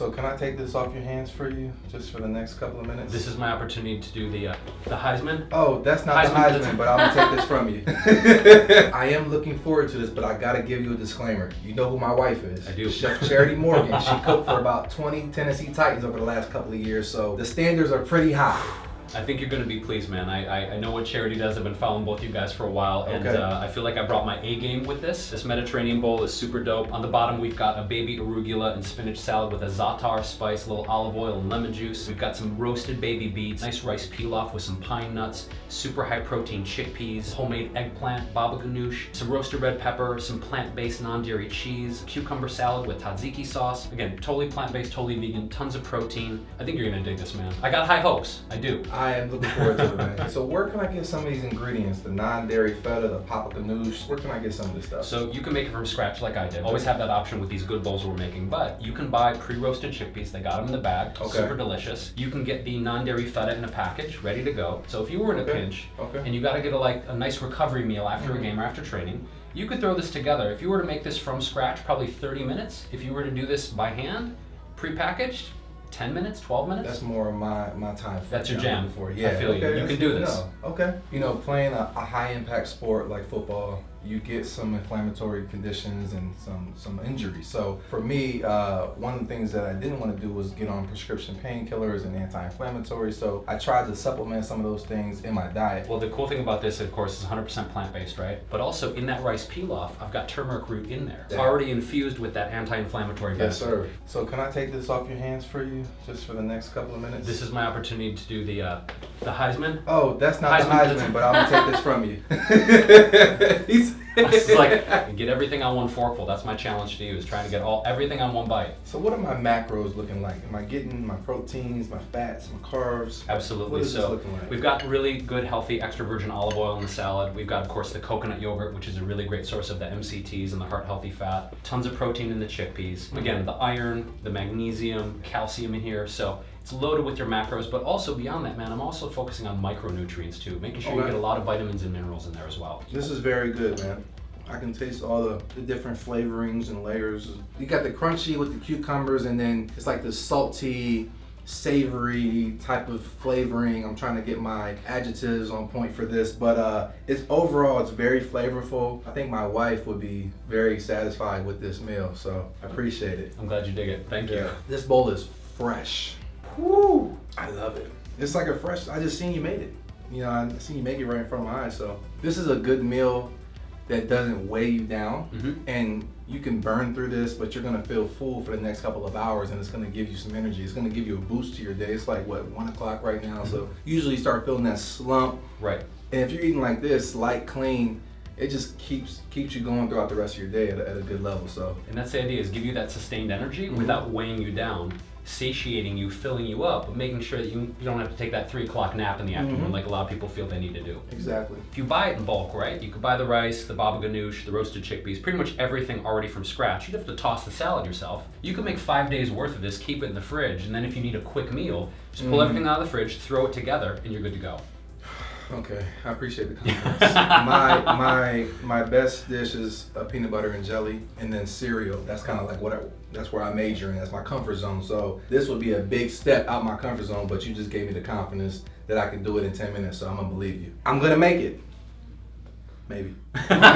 So can I take this off your hands for you, just for the next couple of minutes? This is my opportunity to do the Heisman. Oh, that's not the Heisman, but I'm gonna take this from you. I am looking forward to this, but I gotta give you a disclaimer. You know who my wife is. I do. Chef Charity Morgan. She cooked for about 20 Tennessee Titans over the last couple of years, so the standards are pretty high. I think you're going to be pleased, man. I know what Charity does. I've been following both you guys for a while, and I feel like I brought my A game with this. This Mediterranean bowl is super dope. On the bottom, we've got a baby arugula and spinach salad with a za'atar spice, a little olive oil and lemon juice. We've got some roasted baby beets, nice rice pilaf with some pine nuts, super high protein chickpeas, homemade eggplant, baba ganoush, some roasted red pepper, some plant-based non-dairy cheese, cucumber salad with tzatziki sauce. Again, totally plant-based, totally vegan, tons of protein. I think you're going to dig this, man. I got high hopes. I do. I am looking forward to it, man. So where can I get some of these ingredients? The non-dairy feta, the papa ganoush. Where can I get some of this stuff? So you can make it from scratch like I did. Always have that option with these good bowls we're making, but you can buy pre-roasted chickpeas. They got them in the bag. Super delicious. You can get the non-dairy feta in a package, ready to go. So if you were in a pinch, and you got to get a nice recovery meal after a game or after training, you could throw this together. If you were to make this from scratch, probably 30 minutes. If you were to do this by hand, pre-packaged, 10 minutes, 12 minutes? That's more of my time. That's your jam. Yeah, I feel you. You can do this. Okay. You know, playing a high impact sport like football, you get some inflammatory conditions and some injuries. So for me, one of the things that I didn't want to do was get on prescription painkillers and anti-inflammatories. So I tried to supplement some of those things in my diet. Well, the cool thing about this, of course, is 100% plant-based, right? But also in that rice pilaf, I've got turmeric root in there. It's already infused with that anti-inflammatory benefit. Yes, sir. So can I take this off your hands for you, just for the next couple of minutes? This is my opportunity to do the Heisman. Oh, that's not the Heisman, but I'm gonna take this from you. It's like, get everything on one forkful. That's my challenge to you, is trying to get everything on one bite. So what are my macros looking like? Am I getting my proteins, my fats, my carbs? Absolutely. What is this looking like? We've got really good, healthy, extra virgin olive oil in the salad. We've got, of course, the coconut yogurt, which is a really great source of the MCTs and the heart-healthy fat. Tons of protein in the chickpeas. Again, the iron, the magnesium, calcium in here. So it's loaded with your macros, but also beyond that, man, I'm also focusing on micronutrients too, making sure you get a lot of vitamins and minerals in there as well. This is very good, man. I can taste all the different flavorings and layers. You got the crunchy with the cucumbers, and then it's like the salty, savory type of flavoring. I'm trying to get my adjectives on point for this, but it's very flavorful. I think my wife would be very satisfied with this meal, so I appreciate it. I'm glad you dig it. Thank you. This bowl is fresh. Woo! I love it. It's like I just seen you made it. You know, I seen you make it right in front of my eyes, so this is a good meal that doesn't weigh you down, and you can burn through this, but you're gonna feel full for the next couple of hours, and it's gonna give you some energy. It's gonna give you a boost to your day. It's like, what, 1 o'clock right now? So usually you start feeling that slump. Right. And if you're eating like this, light, clean, it just keeps you going throughout the rest of your day at a good level. So. And that's the idea, is give you that sustained energy without weighing you down, satiating you, filling you up, but making sure that you don't have to take that 3 o'clock nap in the afternoon like a lot of people feel they need to do. Exactly. If you buy it in bulk, right, you could buy the rice, the baba ganoush, the roasted chickpeas, pretty much everything already from scratch. You'd have to toss the salad yourself. You can make 5 days worth of this, keep it in the fridge, and then if you need a quick meal, just pull everything out of the fridge, throw it together, and you're good to go. Okay, I appreciate the comments. my best dish is peanut butter and jelly, and then cereal. That's kind of like that's where I major in. That's my comfort zone. So this would be a big step out my comfort zone, but you just gave me the confidence that I can do it in 10 minutes. So I'm gonna believe you. I'm gonna make it. Maybe. Cut.